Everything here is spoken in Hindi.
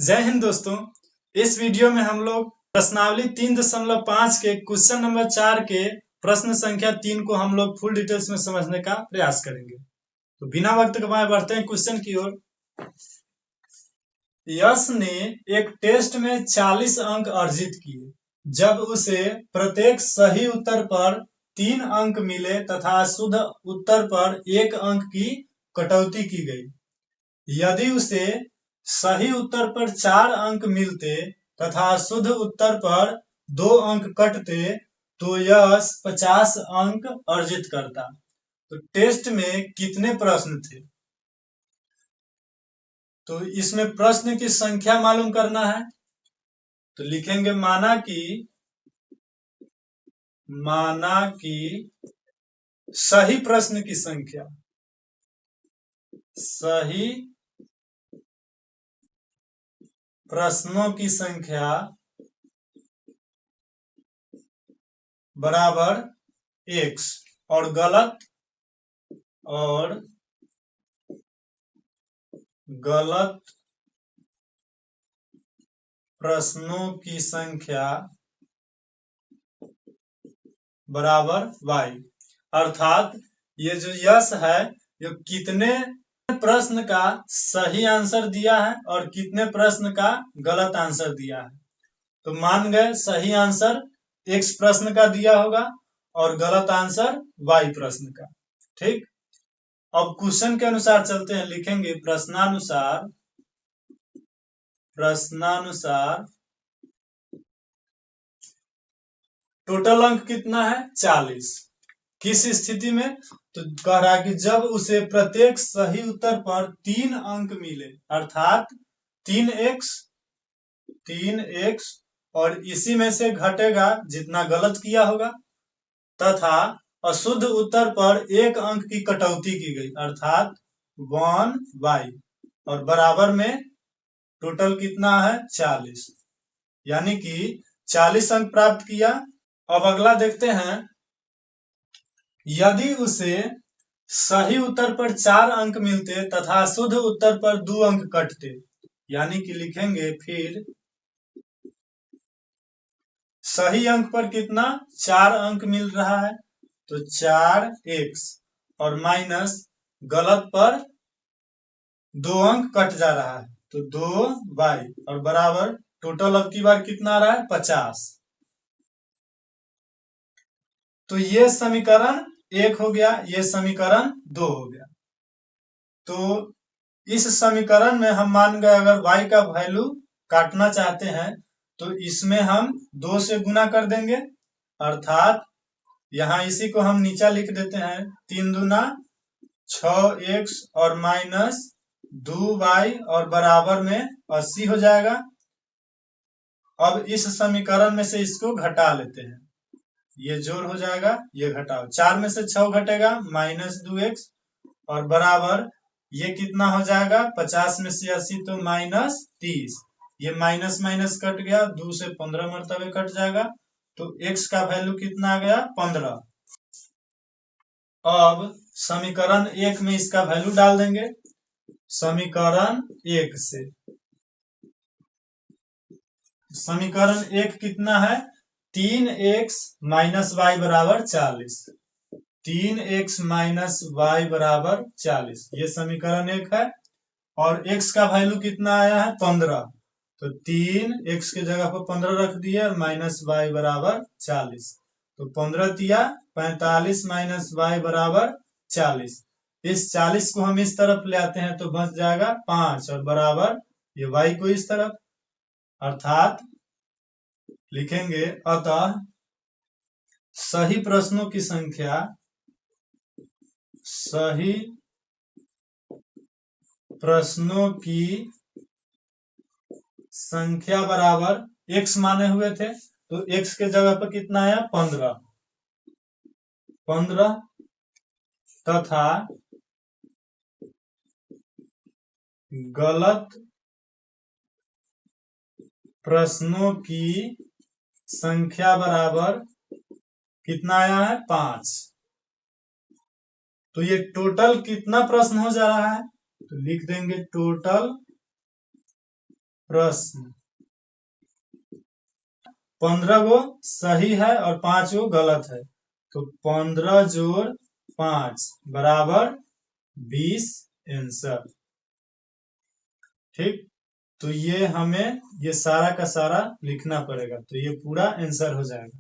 जय हिंद दोस्तों। इस वीडियो में हम लोग प्रश्नावली 3.5 के क्वेश्चन नंबर 4 के प्रश्न संख्या 3 को हम लोग फुल डिटेल्स में समझने का प्रयास करेंगे। तो बिना वक्त गवाए बढ़ते हैं क्वेश्चन की ओर। यश ने एक टेस्ट में 40 अंक अर्जित किए जब उसे प्रत्येक सही उत्तर पर 3 अंक मिले तथा शुद्ध उत्तर पर 1 अंक की कटौती की गई। यदि उसे सही उत्तर पर 4 अंक मिलते तथा शुद्ध उत्तर पर 2 अंक कटते तो यश 50 अंक अर्जित करता। तो टेस्ट में कितने प्रश्न थे? तो इसमें प्रश्न की संख्या मालूम करना है। तो लिखेंगे माना कि सही प्रश्न की संख्या, सही प्रश्नों की संख्या बराबर x और गलत प्रश्नों की संख्या बराबर y। अर्थात ये जो यश है ये कितने प्रश्न का सही आंसर दिया है और कितने प्रश्न का गलत आंसर दिया है। तो मान गए सही आंसर x प्रश्न का दिया होगा और गलत आंसर y प्रश्न का। ठीक, अब क्वेश्चन के अनुसार चलते हैं। लिखेंगे प्रश्नानुसार टोटल अंक कितना है? 40। किस स्थिति में? तो कह रहा है कि जब उसे प्रत्येक सही उत्तर पर 3 अंक मिले, अर्थात 3x और इसी में से घटेगा जितना गलत किया होगा, तथा अशुद्ध उत्तर पर 1 अंक की कटौती की गई अर्थात 1y और बराबर में टोटल कितना है? 40। यानी कि 40 अंक प्राप्त किया। अब अगला देखते हैं। यदि उसे सही उत्तर पर 4 अंक मिलते तथा शुद्ध उत्तर पर 2 अंक कटते, यानी कि लिखेंगे फिर सही अंक पर कितना? 4 अंक मिल रहा है तो 4x और माइनस गलत पर 2 अंक कट जा रहा है तो 2y और बराबर टोटल अब की बार कितना आ रहा है? 50। तो ये समीकरण 1 हो गया, ये समीकरण 2 हो गया। तो इस समीकरण में हम मान गए अगर y का वैल्यू काटना चाहते हैं तो इसमें हम 2 से गुना कर देंगे, अर्थात यहाँ इसी को हम नीचा लिख देते हैं। 3 दूना 6x और माइनस 2y और बराबर में 80 हो जाएगा। अब इस समीकरण में से इसको घटा लेते हैं, ये जोड़ हो जाएगा, ये घटाओ। 4 में से 6 घटेगा माइनस 2x और बराबर ये कितना हो जाएगा? 50 में से 80 तो माइनस 30। ये माइनस माइनस कट गया, 2 से 15 मरतबे कट जाएगा तो x का वैल्यू कितना आ गया? 15। अब समीकरण 1 में इसका वैल्यू डाल देंगे। समीकरण 1 से समीकरण 1 कितना है? 3x माइनस वाई बराबर 40। 3x माइनस वाई बराबर 40, ये समीकरण 1 है। और x का वैल्यू कितना आया है? 15। तो 3x के जगह पर 15 रख दिया, माइनस वाई बराबर 40। तो 15 दिया 45 माइनस वाई बराबर 40। इस 40 को हम इस तरफ ले आते हैं तो बच जाएगा 5 और बराबर ये y को इस तरफ, अर्थात लिखेंगे अतः सही प्रश्नों की संख्या, सही प्रश्नों की संख्या बराबर x माने हुए थे तो x के जगह पर कितना आया? 15 तथा गलत प्रश्नों की संख्या बराबर कितना आया है? 5। तो ये टोटल कितना प्रश्न हो जा रहा है? तो लिख देंगे टोटल प्रश्न। 15 गो सही है और 5 गो गलत है, तो 15 जोड़ 5 बराबर 20 आंसर। ठीक, तो ये हमें ये सारा का सारा लिखना पड़ेगा, तो ये पूरा आंसर हो जाएगा।